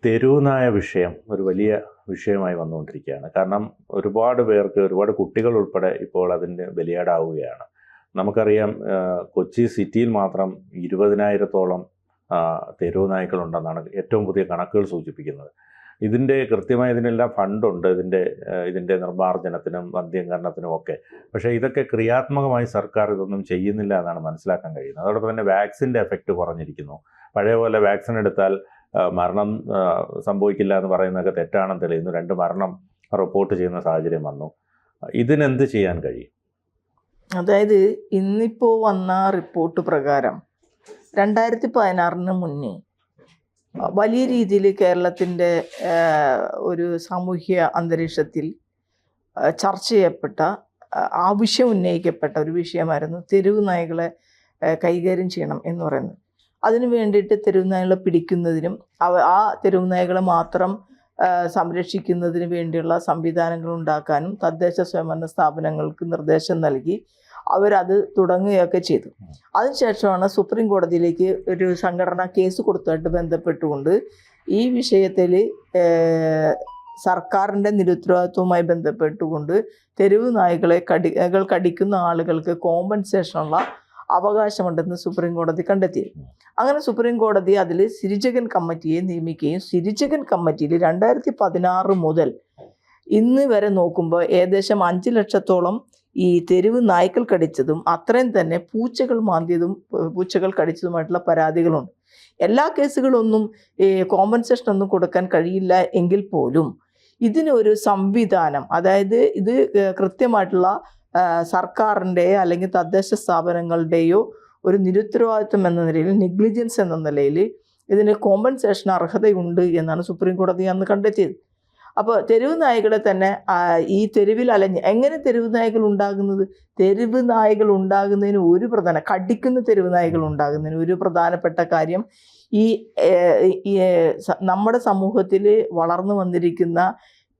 തെരുവ് നായ വിഷയം ഒരു വലിയ വിഷയമായി വന്നുകൊണ്ടിരിക്കുകയാണ്. കാരണം ഒരുപാട് പേർക്ക്, ഒരുപാട് കുട്ടികൾ ഉൾപ്പെടെ ഇപ്പോൾ അതിൻ്റെ ബലിയാടാവുകയാണ്. നമുക്കറിയാം, കൊച്ചി സിറ്റിയിൽ മാത്രം 20,000-ഓളം തെരുവ് നായ്ക്കളുണ്ടെന്നാണ് ഏറ്റവും പുതിയ കണക്കുകൾ സൂചിപ്പിക്കുന്നത്. ഇതിനെല്ലാം ഫണ്ടുണ്ട്, ഇതിൻ്റെ നിർമ്മാർജ്ജനത്തിനും വന്ധ്യംകരണത്തിനും ഒക്കെ. പക്ഷേ ഇതൊക്കെ ക്രിയാത്മകമായി സർക്കാർ ഇതൊന്നും ചെയ്യുന്നില്ല എന്നാണ് മനസ്സിലാക്കാൻ കഴിയുന്നത്. അതോടൊപ്പം തന്നെ വാക്സിൻ്റെ എഫക്റ്റ് കുറഞ്ഞിരിക്കുന്നു. പഴയ പോലെ വാക്സിൻ എടുത്താൽ മരണം സംഭവിക്കില്ല എന്ന് പറയുന്നതൊക്കെ തെറ്റാണെന്ന് തെളിയുന്നു. 2 മരണം റിപ്പോർട്ട് ചെയ്യുന്ന സാഹചര്യം വന്നു. ഇതിനെന്ത് ചെയ്യാൻ കഴിയും? അതായത് ഇന്നിപ്പോൾ വന്ന റിപ്പോർട്ട് പ്രകാരം 2016 മുന്നേ വലിയ രീതിയിൽ കേരളത്തിൻ്റെ ഒരു സാമൂഹ്യ അന്തരീക്ഷത്തിൽ ചർച്ച ചെയ്യപ്പെട്ട, ആവശ്യം ഉന്നയിക്കപ്പെട്ട ഒരു വിഷയമായിരുന്നു തെരുവ് നായകളെ കൈകാര്യം ചെയ്യണം എന്ന് പറയുന്നത്. അതിനു വേണ്ടിയിട്ട് തെരുവ് നായകളെ പിടിക്കുന്നതിനും ആ തെരുവ് നായകളെ മാത്രം സംരക്ഷിക്കുന്നതിന് വേണ്ടിയുള്ള സംവിധാനങ്ങൾ ഉണ്ടാക്കാനും തദ്ദേശ സ്വയംഭരണ സ്ഥാപനങ്ങൾക്ക് നിർദ്ദേശം നൽകി അവരത് തുടങ്ങുകയൊക്കെ ചെയ്തു. അതിനുശേഷമാണ് സുപ്രീം കോടതിയിലേക്ക് ഒരു സംഘടന കേസ് കൊടുത്തതായിട്ട് ബന്ധപ്പെട്ടുകൊണ്ട് ഈ വിഷയത്തിൽ സർക്കാരിൻ്റെ നിരുത്തരവാദിത്വവുമായി ബന്ധപ്പെട്ടുകൊണ്ട് തെരുവ് നായകളെ കടിക്കുന്ന ആളുകൾക്ക് കോമ്പൻസേഷനുള്ള അവകാശമുണ്ടെന്ന് സുപ്രീം കോടതി കണ്ടെത്തിയിരുന്നു. അങ്ങനെ സുപ്രീം കോടതി അതിൽ സിരിജഗൻ കമ്മിറ്റിയെ നിയമിക്കുകയും സിരിജഗൻ കമ്മിറ്റിയിൽ 2016 മുതൽ ഇന്ന് വരെ നോക്കുമ്പോൾ ഏകദേശം 5 ലക്ഷത്തോളം ഈ തെരുവ് നായ്ക്കൾ കടിച്ചതും അത്രയും തന്നെ പൂച്ചകൾ മാന്തിയതും പൂച്ചകൾ കടിച്ചതുമായിട്ടുള്ള പരാതികളുണ്ട്. എല്ലാ കേസുകളൊന്നും കോമ്പൻസേഷൻ ഒന്നും കൊടുക്കാൻ കഴിയില്ല എങ്കിൽ പോലും ഇതിനൊരു സംവിധാനം, അതായത് ഇത് കൃത്യമായിട്ടുള്ള സർക്കാരിൻ്റെ അല്ലെങ്കിൽ തദ്ദേശ സ്ഥാപനങ്ങളുടെയോ ഒരു നിരുത്തരവാദിത്വം എന്ന നിലയിൽ, നെഗ്ലിജൻസ് എന്ന നിലയിൽ ഇതിന് കോമ്പൻസേഷൻ അർഹതയുണ്ട് എന്നാണ് സുപ്രീം കോടതി അന്ന് കണ്ടെത്തിയത്. അപ്പോൾ തെരുവ് നായകളെ തന്നെ ഈ തെരുവിൽ എങ്ങനെ തെരുവ് നായകൾ ഉണ്ടാകുന്നത്? തെരുവ് നായകൾ ഉണ്ടാകുന്നതിന് കടിക്കുന്ന തെരുവ് നായകൾ ഉണ്ടാകുന്നതിന് ഒരു പ്രധാനപ്പെട്ട കാര്യം ഈ നമ്മുടെ സമൂഹത്തിൽ വളർന്നു വന്നിരിക്കുന്ന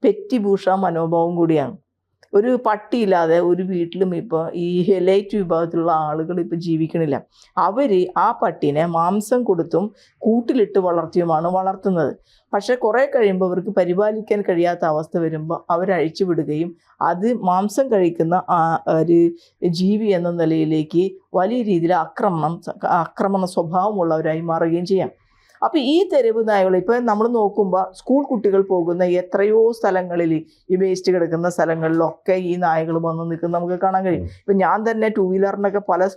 പെറ്റിഭൂഷ മനോഭാവം കൂടിയാണ്. ഒരു പട്ടിയില്ലാതെ ഒരു വീട്ടിലും ഇപ്പോൾ ഈ എലൈറ്റ് വിഭാഗത്തിലുള്ള ആളുകൾ ഇപ്പോൾ ജീവിക്കണില്ല. അവർ ആ പട്ടീനെ മാംസം കൊടുത്തും കൂട്ടിലിട്ട് വളർത്തിയുമാണ് വളർത്തുന്നത്. പക്ഷെ കുറേ കഴിയുമ്പോൾ അവർക്ക് പരിപാലിക്കാൻ കഴിയാത്ത അവസ്ഥ വരുമ്പോൾ അവരഴിച്ചു വിടുകയും അത് മാംസം കഴിക്കുന്ന ഒരു ജീവി എന്ന നിലയിലേക്ക് വലിയ രീതിയിൽ ആക്രമണ സ്വഭാവമുള്ളവരായി മാറുകയും ചെയ്യാം. അപ്പോൾ ഈ തെരുവ് നായകൾ ഇപ്പോൾ നമ്മൾ നോക്കുമ്പോൾ സ്കൂൾ കുട്ടികൾ പോകുന്ന എത്രയോ സ്ഥലങ്ങളിൽ, ഈ വേസ്റ്റ് കിടക്കുന്ന സ്ഥലങ്ങളിലൊക്കെ ഈ നായകൾ വന്ന് നിൽക്കുന്നത് നമുക്ക് കാണാൻ കഴിയും. ഇപ്പം ഞാൻ തന്നെ 2 വീലറിനൊക്കെ പല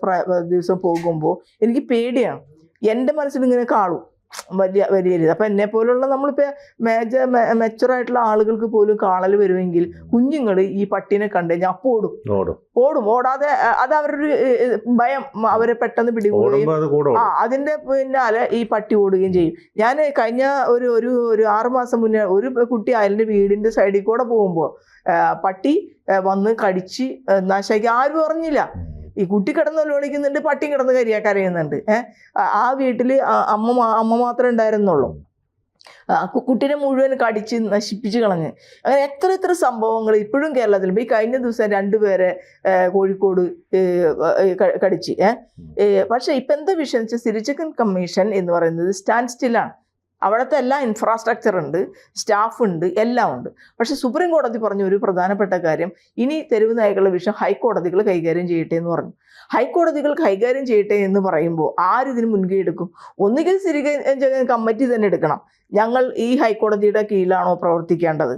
ദിവസം പോകുമ്പോൾ എനിക്ക് പേടിയാണ്. എൻ്റെ മനസ്സിൽ ഇങ്ങനെ കാണും വലിയ രീതി. അപ്പം എന്നെ പോലുള്ള നമ്മളിപ്പോൾ മെച്ചുറായിട്ടുള്ള ആളുകൾക്ക് പോലും കാണൽ വരുമെങ്കിൽ കുഞ്ഞുങ്ങൾ ഈ പട്ടീനെ കണ്ടു കഴിഞ്ഞാൽ അപ്പോൾ ഓടാതെ അത് അവരൊരു ഭയം അവരെ പെട്ടെന്ന് പിടികൂടുകയും അതിൻ്റെ പിന്നാലെ ഈ പട്ടി ഓടുകയും ചെയ്യും. ഞാൻ കഴിഞ്ഞ ഒരു 6 മാസം മുന്നേ ഒരു കുട്ടി അയാളുടെ വീടിൻ്റെ സൈഡിൽ കൂടെ പോകുമ്പോൾ പട്ടി വന്ന് കടിച്ച് നാശാക്കി. ആരും അറിഞ്ഞില്ല. ഈ കുട്ടി കിടന്ന് വിളിക്കുന്നുണ്ട്, പട്ടി കിടന്ന് കരയുന്നുണ്ട്. ആ വീട്ടിൽ അമ്മ മാത്രമേ ഉണ്ടായിരുന്നുള്ളൂ. കുട്ടീനെ മുഴുവൻ കടിച്ച് നശിപ്പിച്ച് കളഞ്ഞ്. അങ്ങനെ എത്ര സംഭവങ്ങൾ ഇപ്പോഴും കേരളത്തിൽ. ഈ കഴിഞ്ഞ ദിവസം 2 പേരെ കോഴിക്കോട് കടിച്ച്. പക്ഷേ ഇപ്പം എന്താ വിഷയം വെച്ചാൽ സിരിജഗൻ കമ്മീഷൻ എന്ന് പറയുന്നത് സ്റ്റാൻഡ് സ്റ്റില്ലാണ്. അവിടുത്തെ എല്ലാ ഇൻഫ്രാസ്ട്രക്ചർ ഉണ്ട്, സ്റ്റാഫ് ഉണ്ട്, എല്ലാം ഉണ്ട്. പക്ഷെ സുപ്രീം കോടതി പറഞ്ഞ ഒരു പ്രധാനപ്പെട്ട കാര്യം, ഇനി തെരുവ് നായകളുടെ വിഷയം ഹൈക്കോടതികൾ കൈകാര്യം ചെയ്യട്ടെ എന്ന് പറഞ്ഞു. ഹൈക്കോടതികൾ കൈകാര്യം ചെയ്യട്ടെ എന്ന് പറയുമ്പോൾ ആരിതിന് മുൻകൈ എടുക്കും? ഒന്നുകിൽ സിരിജഗൻ കമ്മിറ്റി തന്നെ എടുക്കണം. ഞങ്ങൾ ഈ ഹൈക്കോടതിയുടെ കീഴിലാണോ പ്രവർത്തിക്കേണ്ടത്?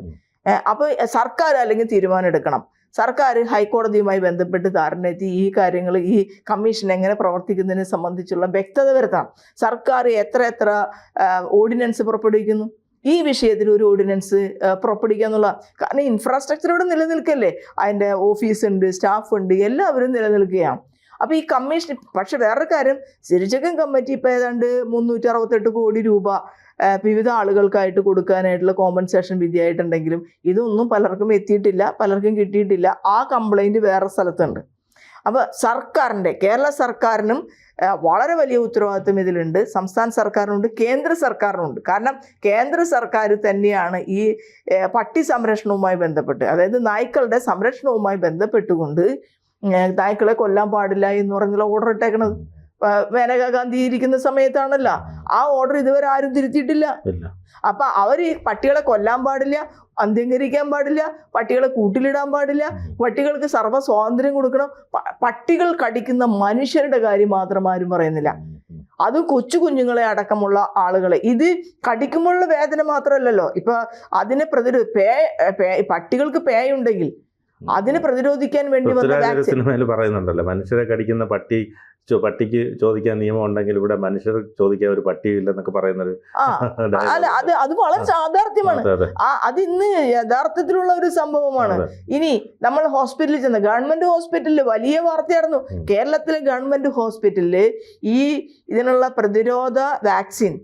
അപ്പോൾ സർക്കാർ അല്ലെങ്കിൽ തീരുമാനം എടുക്കണം. സർക്കാർ ഹൈക്കോടതിയുമായി ബന്ധപ്പെട്ട് ധാരണയെത്തി ഈ കാര്യങ്ങൾ, ഈ കമ്മീഷൻ എങ്ങനെ പ്രവർത്തിക്കുന്നതിനെ സംബന്ധിച്ചുള്ള വ്യക്തത വരുത്തണം. സർക്കാർ എത്ര ഓർഡിനൻസ് പുറപ്പെടുവിക്കുന്നു? ഈ വിഷയത്തിൽ ഒരു ഓർഡിനൻസ് പുറപ്പെടുവിക്കുക എന്നുള്ള, കാരണം ഇൻഫ്രാസ്ട്രക്ചർ ഇവിടെ നിലനിൽക്കല്ലേ, അതിൻ്റെ ഓഫീസുണ്ട്, സ്റ്റാഫ് ഉണ്ട്, എല്ലാവരും നിലനിൽക്കുകയാണ്. അപ്പോൾ ഈ കമ്മീഷൻ, പക്ഷെ വേറൊരു കാര്യം, സിരിജഗൻ കമ്മിറ്റി ഇപ്പോൾ ഏതാണ്ട് 368 കോടി രൂപ വിവിധ ആളുകൾക്കായിട്ട് കൊടുക്കാനായിട്ടുള്ള കോമ്പൻസേഷൻ വിധിയായിട്ടുണ്ടെങ്കിലും ഇതൊന്നും പലർക്കും എത്തിയിട്ടില്ല, പലർക്കും കിട്ടിയിട്ടില്ല. ആ കംപ്ലൈൻറ്റ് വേറെ സ്ഥലത്തുണ്ട്. അപ്പോൾ കേരള സർക്കാരിനും വളരെ വലിയ ഉത്തരവാദിത്വം ഇതിലുണ്ട്. സംസ്ഥാന സർക്കാരിനുണ്ട്, കേന്ദ്ര സർക്കാരിനുണ്ട്. കാരണം കേന്ദ്ര സർക്കാർ തന്നെയാണ് ഈ പട്ടി സംരക്ഷണവുമായി ബന്ധപ്പെട്ട്, അതായത് നായ്ക്കളുടെ സംരക്ഷണവുമായി ബന്ധപ്പെട്ടുകൊണ്ട് നായ്ക്കളെ കൊല്ലാൻ പാടില്ല എന്ന് പറഞ്ഞുള്ള ഓർഡർ ഇട്ടേക്കണത്. മേനകാ ഗാന്ധി ഇരിക്കുന്ന സമയത്താണല്ലോ. ആ ഓർഡർ ഇതുവരെ ആരും തിരുത്തിയിട്ടില്ല. അപ്പൊ അവര് പട്ടികളെ കൊല്ലാൻ പാടില്ല, അന്ത്യംകരിക്കാൻ പാടില്ല, പട്ടികളെ കൂട്ടിലിടാൻ പാടില്ല, പട്ടികൾക്ക് സർവ്വ സ്വാതന്ത്ര്യം കൊടുക്കണം. പട്ടികൾ കടിക്കുന്ന മനുഷ്യരുടെ കാര്യം മാത്രം ആരും പറയുന്നില്ല. അത് കൊച്ചു കുഞ്ഞുങ്ങളെ അടക്കമുള്ള ആളുകളെ ഇത് കടിക്കുമ്പോഴുള്ള വേദന മാത്രമല്ലല്ലോ. ഇപ്പൊ അതിനെ പട്ടികൾക്ക് പേയുണ്ടെങ്കിൽ അതിനെ പ്രതിരോധിക്കാൻ വേണ്ടി സിനിമയിൽ പറയുന്നുണ്ടല്ലോ, മനുഷ്യരെ കടിക്കുന്ന പട്ടിക്ക് ചോദിക്കാൻ നിയമം ഉണ്ടെങ്കിൽ ഇവിടെ മനുഷ്യർ ചോദിക്കാൻ ഒരു പട്ടിയില്ലെന്നൊക്കെ പറയുന്നത്. അല്ല, അത് വളരെ യാഥാർത്ഥ്യമാണ്. അത് ഇന്ന് യഥാർത്ഥത്തിലുള്ള ഒരു സംഭവമാണ്. ഇനി നമ്മൾ ഹോസ്പിറ്റലിൽ ചെന്ന്, ഗവൺമെന്റ് ഹോസ്പിറ്റലിൽ വലിയ വാർത്തയായിരുന്നു. കേരളത്തിലെ ഗവൺമെന്റ് ഹോസ്പിറ്റലില് ഇതിനുള്ള പ്രതിരോധ വാക്സിൻ,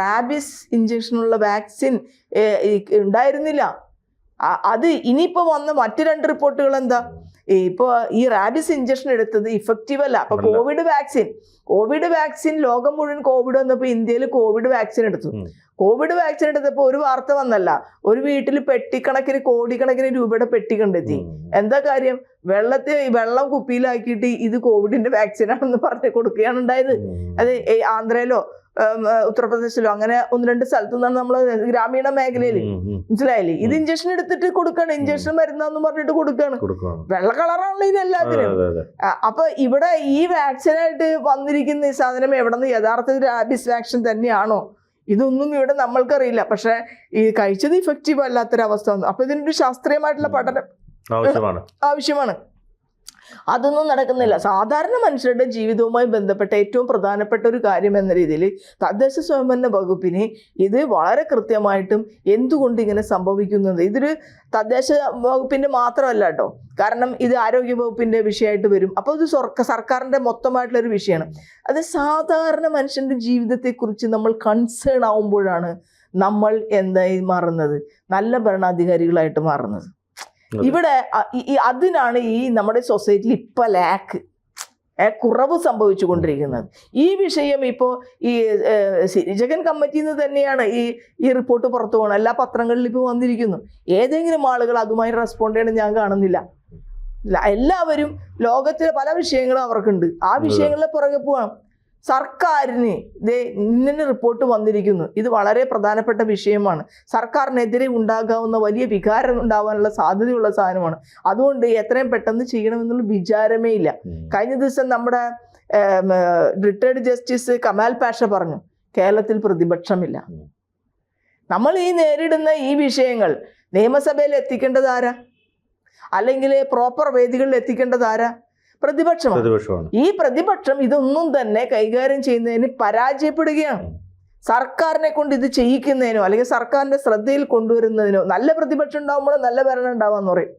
റാബിസ് ഇഞ്ചക്ഷനുള്ള വാക്സിൻ ഉണ്ടായിരുന്നില്ല. അത് ഇനിയിപ്പോ വന്ന മറ്റു 2 റിപ്പോർട്ടുകൾ എന്താ, ഇപ്പൊ ഈ റാബിസ് ഇഞ്ചക്ഷൻ എടുത്തത് ഇഫക്റ്റീവ് അല്ല. അപ്പൊ കോവിഡ് വാക്സിൻ ലോകം മുഴുവൻ കോവിഡ് വന്നപ്പോ ഇന്ത്യയിൽ കോവിഡ് വാക്സിൻ എടുത്തപ്പോ ഒരു വാർത്ത വന്നല്ല, ഒരു വീട്ടിൽ കോടിക്കണക്കിന് രൂപയുടെ പെട്ടി കണ്ടെത്തി. എന്താ കാര്യം? വെള്ളം കുപ്പിയിലാക്കിയിട്ട് ഇത് കോവിഡിന്റെ വാക്സിനാണെന്ന് പറഞ്ഞ് കൊടുക്കുകയാണ് ഉണ്ടായത്. അത് ആന്ധ്രയിലോ ഉത്തർപ്രദേശിലോ അങ്ങനെ 1-2 സ്ഥലത്തു നിന്നാണ് നമ്മള് ഗ്രാമീണ മേഖലയിൽ, മനസ്സിലായില്ലേ? ഇത് ഇഞ്ചക്ഷൻ എടുത്തിട്ട് കൊടുക്കാണ്, ഇഞ്ചക്ഷൻ മരുന്നാന്ന് പറഞ്ഞിട്ട് കൊടുക്കാണ്. വെള്ള കളറാണല്ലോ ഇതെല്ലാത്തിനും. അപ്പൊ ഇവിടെ ഈ വാക്സിനായിട്ട് വന്നിരിക്കുന്ന ഈ സാധനം എവിടെ നിന്ന് യഥാർത്ഥത്തിൽ റാബിസ് വാക്സിൻ തന്നെയാണോ ഇതൊന്നും ഇവിടെ നമ്മൾക്കറിയില്ല. പക്ഷെ ഈ കഴിച്ചത് ഇഫക്റ്റീവ് അല്ലാത്തൊരവസ്ഥ വന്നു. അപ്പൊ ഇതിനൊരു ശാസ്ത്രീയമായിട്ടുള്ള പഠനം ആവശ്യമാണ്. അതൊന്നും നടക്കുന്നില്ല. സാധാരണ മനുഷ്യരുടെ ജീവിതവുമായി ബന്ധപ്പെട്ട ഏറ്റവും പ്രധാനപ്പെട്ട ഒരു കാര്യം എന്ന രീതിയിൽ തദ്ദേശ സ്വയംഭരണ വകുപ്പിന് ഇത് വളരെ കൃത്യമായിട്ടും എന്തുകൊണ്ട് ഇങ്ങനെ സംഭവിക്കുന്നത്, ഇതൊരു തദ്ദേശ വകുപ്പിന്റെ മാത്രമല്ല കേട്ടോ, കാരണം ഇത് ആരോഗ്യ വകുപ്പിന്റെ വിഷയമായിട്ട് വരും. അപ്പോൾ ഇത് സർക്കാരിന്റെ മൊത്തമായിട്ടുള്ളൊരു വിഷയമാണ്. അത് സാധാരണ മനുഷ്യന്റെ ജീവിതത്തെക്കുറിച്ച് നമ്മൾ കൺസേൺ ആവുമ്പോഴാണ് നമ്മൾ എന്തായി മാറുന്നത്, നല്ല ഭരണാധികാരികളായിട്ട് മാറുന്നത്. ഇവിടെ അതിനാണ് ഈ നമ്മുടെ സൊസൈറ്റിയിൽ ഇപ്പൊ കുറവ് സംഭവിച്ചു കൊണ്ടിരിക്കുന്നത്. ഈ വിഷയം ഇപ്പോൾ ഈ സിരിജഗൻ കമ്മിറ്റിയിൽ നിന്ന് തന്നെയാണ് ഈ റിപ്പോർട്ട് പുറത്തു പോകണം. എല്ലാ പത്രങ്ങളിലും ഇപ്പോൾ വന്നിരിക്കുന്നു. ഏതെങ്കിലും ആളുകൾ അതുമായി റെസ്പോണ്ട് ചെയ്യണം ഞാൻ കാണുന്നില്ല. എല്ലാവരും ലോകത്തിലെ പല വിഷയങ്ങളും അവർക്കുണ്ട്, ആ വിഷയങ്ങളിലെ പുറകെ പോവാം. സർക്കാരിന് ഇങ്ങനെ റിപ്പോർട്ട് വന്നിരിക്കുന്നു, ഇത് വളരെ പ്രധാനപ്പെട്ട വിഷയമാണ്, സർക്കാരിനെതിരെ ഉണ്ടാകാവുന്ന വലിയ വികാരം ഉണ്ടാവാനുള്ള സാധ്യതയുള്ള സാധനമാണ്, അതുകൊണ്ട് എത്രയും പെട്ടെന്ന് ചെയ്യണമെന്നുള്ള വിചാരമേ ഇല്ല. കഴിഞ്ഞ ദിവസം നമ്മുടെ റിട്ടയർഡ് ജസ്റ്റിസ് കമാൽ പാഷ പറഞ്ഞു, കേരളത്തിൽ പ്രതിപക്ഷമില്ല. നമ്മൾ ഈ നേരിടുന്ന ഈ വിഷയങ്ങൾ നിയമസഭയിൽ എത്തിക്കേണ്ടത് ആരാ, അല്ലെങ്കിൽ പ്രോപ്പർ വേദികളിൽ എത്തിക്കേണ്ടത് ആരാ? പ്രതിപക്ഷമാണ്. ഈ പ്രതിപക്ഷം ഇതൊന്നും തന്നെ കൈകാര്യം ചെയ്യുന്നതിന് പരാജയപ്പെടുകയാണ്. സർക്കാരിനെ കൊണ്ട് ഇത് ചെയ്യിക്കുന്നതിനോ അല്ലെങ്കിൽ സർക്കാരിന്റെ ശ്രദ്ധയിൽ കൊണ്ടുവരുന്നതിനോ, നല്ല പ്രതിപക്ഷം ഉണ്ടാകുമ്പോൾ നല്ല ഭരണം ഉണ്ടാവാന്ന് പറയും.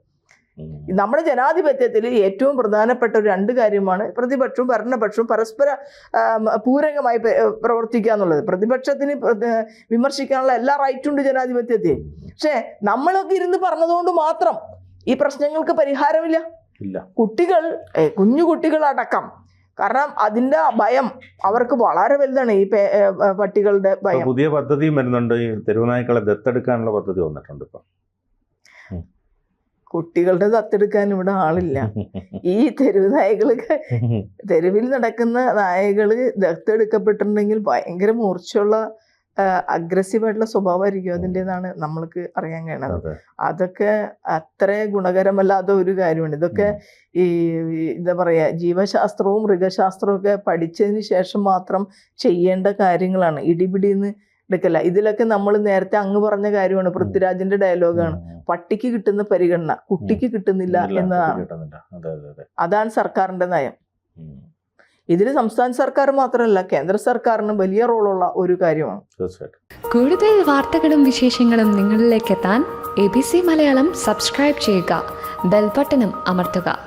നമ്മുടെ ജനാധിപത്യത്തിൽ ഏറ്റവും പ്രധാനപ്പെട്ട ഒരു 2 കാര്യമാണ് പ്രതിപക്ഷവും ഭരണപക്ഷവും പരസ്പര പൂരകമായി പ്രവർത്തിക്കുക എന്നുള്ളത്. പ്രതിപക്ഷത്തിന് വിമർശിക്കാനുള്ള എല്ലാ റൈറ്റും ഉണ്ട് ജനാധിപത്യത്തിൽ. പക്ഷെ നമ്മളൊക്കെ ഇരുന്ന് പറഞ്ഞതുകൊണ്ട് മാത്രം ഈ പ്രശ്നങ്ങൾക്ക് പരിഹാരമില്ല. കുഞ്ഞു കുട്ടികളടക്കം, കാരണം അതിന്റെ ഭയം അവർക്ക് വളരെ വലുതാണ്. ഈ പട്ടികളുടെ ഭയം. പുതിയ പദ്ധതിയും വരുന്നുണ്ട്, ഈ തെരുവുനായ്ക്കളെ ദത്തെടുക്കാനുള്ള പദ്ധതി വന്നിട്ടുണ്ട്. ഇപ്പൊ കുട്ടികളുടെ ദത്തെടുക്കാൻ ഇവിടെ ആളില്ല. ഈ തെരുവിൽ നടക്കുന്ന നായകള് ദത്തെടുക്കപ്പെട്ടിട്ടുണ്ടെങ്കിൽ ഭയങ്കര മൂർച്ചയുള്ള അഗ്രസീവായിട്ടുള്ള സ്വഭാവമായിരിക്കും അതിൻ്റെതാണ് നമ്മൾക്ക് അറിയാൻ കഴിയണത്. അതൊക്കെ അത്ര ഗുണകരമല്ലാത്ത ഒരു കാര്യമാണ്. ഇതൊക്കെ ഈ എന്താ പറയുക, ജീവശാസ്ത്രവും മൃഗശാസ്ത്രവും ഒക്കെ പഠിച്ചതിന് ശേഷം മാത്രം ചെയ്യേണ്ട കാര്യങ്ങളാണ്. ഇടിപിടിന്ന് എടുക്കല്ല. ഇതിലൊക്കെ നമ്മൾ നേരത്തെ അങ്ങ് പറഞ്ഞ കാര്യമാണ്, പൃഥ്വിരാജിന്റെ ഡയലോഗാണ്, പട്ടിക്ക് കിട്ടുന്ന പരിഗണന കുട്ടിക്ക് കിട്ടുന്നില്ല എന്നതാണ്. അതാണ് സർക്കാരിന്റെ നയം. ഇതിൽ സംസ്ഥാന സർക്കാർ മാത്രമല്ല കേന്ദ്ര സർക്കാരിന് വലിയ റോളുള്ള ഒരു കാര്യമാണ്. കൂടുതൽ വാർത്തകളും വിശേഷങ്ങളും നിങ്ങളിലേക്ക് എത്താൻ ABC മലയാളം സബ്സ്ക്രൈബ് ചെയ്യുക, ബെൽ ബട്ടണും അമർത്തുക.